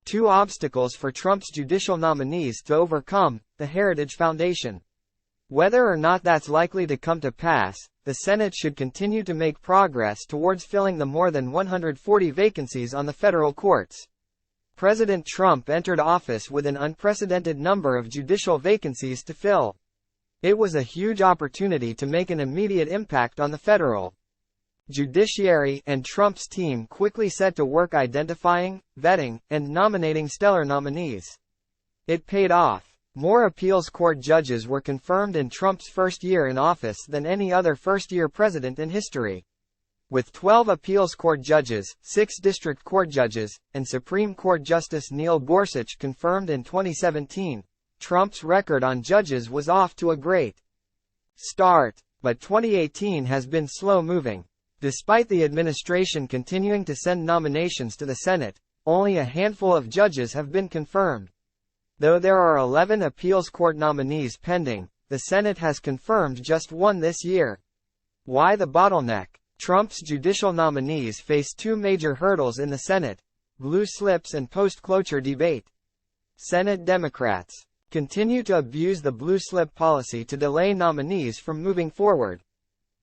Two obstacles for Trump's judicial nominees to overcome: the Heritage Foundation. Whether or not that's likely to come to pass, the Senate should continue to make progress towards filling the more than 140 vacancies on the federal courts. President Trump entered office with an unprecedented number of judicial vacancies to fill. It was a huge opportunity to make an immediate impact on the federal judiciary, and Trump's team quickly set to work identifying, vetting, and nominating stellar nominees. It paid off. More appeals court judges were confirmed in Trump's first year in office than any other first-year president in history. With 12 appeals court judges, 6 district court judges, and Supreme Court Justice Neil Gorsuch confirmed in 2017, Trump's record on judges was off to a great start. But 2018 has been slow-moving. Despite the administration continuing to send nominations to the Senate, only a handful of judges have been confirmed. Though there are 11 appeals court nominees pending, the Senate has confirmed just one this year. Why the bottleneck? Trump's judicial nominees face two major hurdles in the Senate: blue slips and post-cloture debate. Senate Democrats continue to abuse the blue slip policy to delay nominees from moving forward.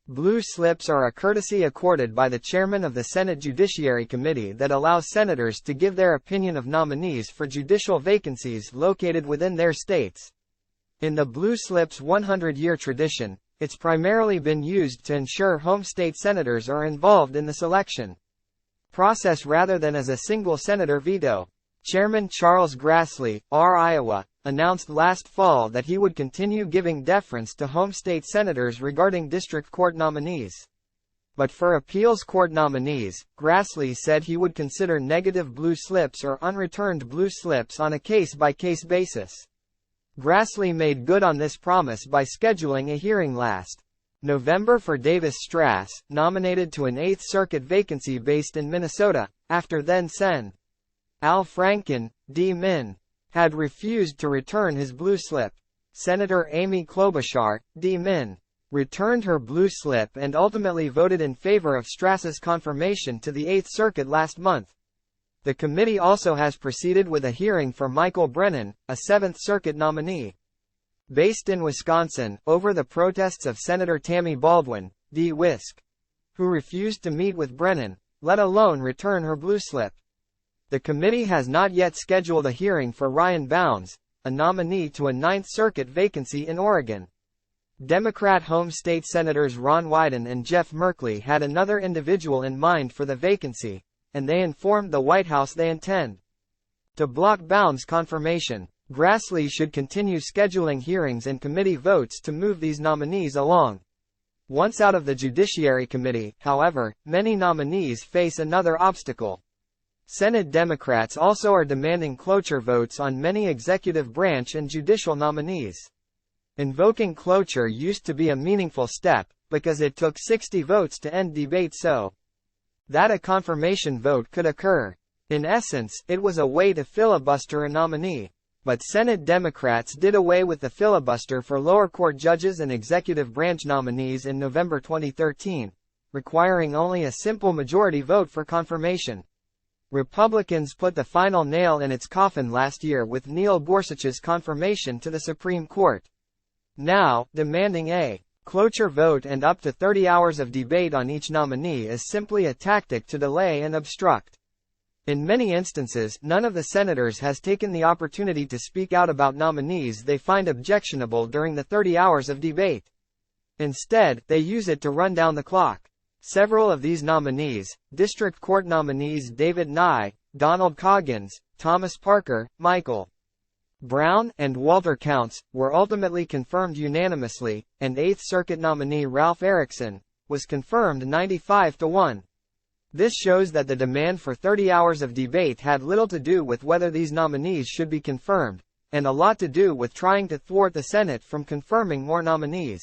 Blue slips are a courtesy accorded by the chairman of the Senate Judiciary Committee that allows senators to give their opinion of nominees for judicial vacancies located within their states. In the blue slip's 100-year tradition, it's primarily been used to ensure home state senators are involved in the selection process rather than as a single senator veto. Chairman Charles Grassley, R. Iowa, announced last fall that he would continue giving deference to home state senators regarding district court nominees. But for appeals court nominees, Grassley said he would consider negative blue slips or unreturned blue slips on a case-by-case basis. Grassley made good on this promise by scheduling a hearing last November for Davis Strass, nominated to an 8th Circuit vacancy based in Minnesota, after then-Sen. Al Franken, D. Min, had refused to return his blue slip. Senator Amy Klobuchar, D. Min, returned her blue slip and ultimately voted in favor of Strass's confirmation to the 8th Circuit last month. The committee also has proceeded with a hearing for Michael Brennan, a 7th Circuit nominee, based in Wisconsin, over the protests of Senator Tammy Baldwin, D. Wisk, who refused to meet with Brennan, let alone return her blue slip. The committee has not yet scheduled a hearing for Ryan Bounds, a nominee to a 9th Circuit vacancy in Oregon. Democrat home state Senators Ron Wyden and Jeff Merkley had another individual in mind for the vacancy, and they informed the White House they intend to block Bounds' confirmation. Grassley should continue scheduling hearings and committee votes to move these nominees along. Once out of the Judiciary Committee, however, many nominees face another obstacle. Senate Democrats also are demanding cloture votes on many executive branch and judicial nominees. Invoking cloture used to be a meaningful step, because it took 60 votes to end debate so that a confirmation vote could occur. In essence, it was a way to filibuster a nominee. But Senate Democrats did away with the filibuster for lower court judges and executive branch nominees in November 2013, requiring only a simple majority vote for confirmation. Republicans put the final nail in its coffin last year with Neil Gorsuch's confirmation to the Supreme Court. Now, demanding a cloture vote and up to 30 hours of debate on each nominee is simply a tactic to delay and obstruct. In many instances, none of the senators has taken the opportunity to speak out about nominees they find objectionable during the 30 hours of debate. Instead, they use it to run down the clock. Several of these nominees, district court nominees David Nye, Donald Coggins, Thomas Parker, Michael Brown, and Walter Counts, were ultimately confirmed unanimously, and 8th Circuit nominee Ralph Erickson was confirmed 95-1. This shows that the demand for 30 hours of debate had little to do with whether these nominees should be confirmed, and a lot to do with trying to thwart the Senate from confirming more nominees.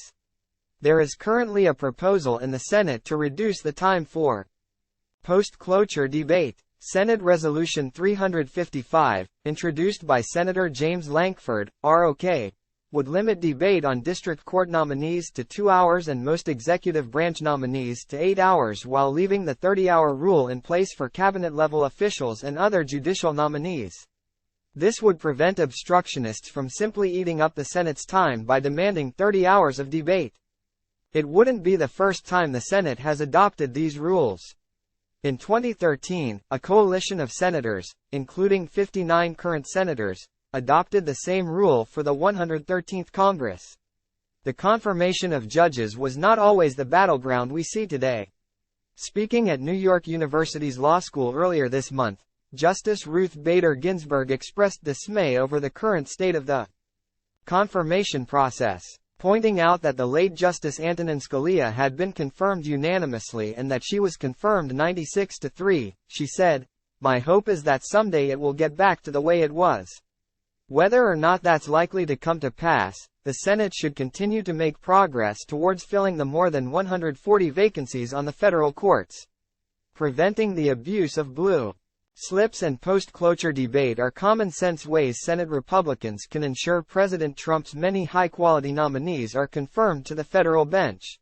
There is currently a proposal in the Senate to reduce the time for post-cloture debate. Senate Resolution 355, introduced by Senator James Lankford, ROK, would limit debate on district court nominees to 2 hours and most executive branch nominees to 8 hours while leaving the 30-hour rule in place for cabinet-level officials and other judicial nominees. This would prevent obstructionists from simply eating up the Senate's time by demanding 30 hours of debate. It wouldn't be the first time the Senate has adopted these rules. In 2013, a coalition of senators, including 59 current senators, adopted the same rule for the 113th Congress. The confirmation of judges was not always the battleground we see today. Speaking at New York University's law school earlier this month, Justice Ruth Bader Ginsburg expressed dismay over the current state of the confirmation process, pointing out that the late Justice Antonin Scalia had been confirmed unanimously and that she was confirmed 96-3. She said, "My hope is that someday it will get back to the way it was." Whether or not that's likely to come to pass, the Senate should continue to make progress towards filling the more than 140 vacancies on the federal courts. Preventing the abuse of blue slips and post-cloture debate are common-sense ways Senate Republicans can ensure President Trump's many high-quality nominees are confirmed to the federal bench.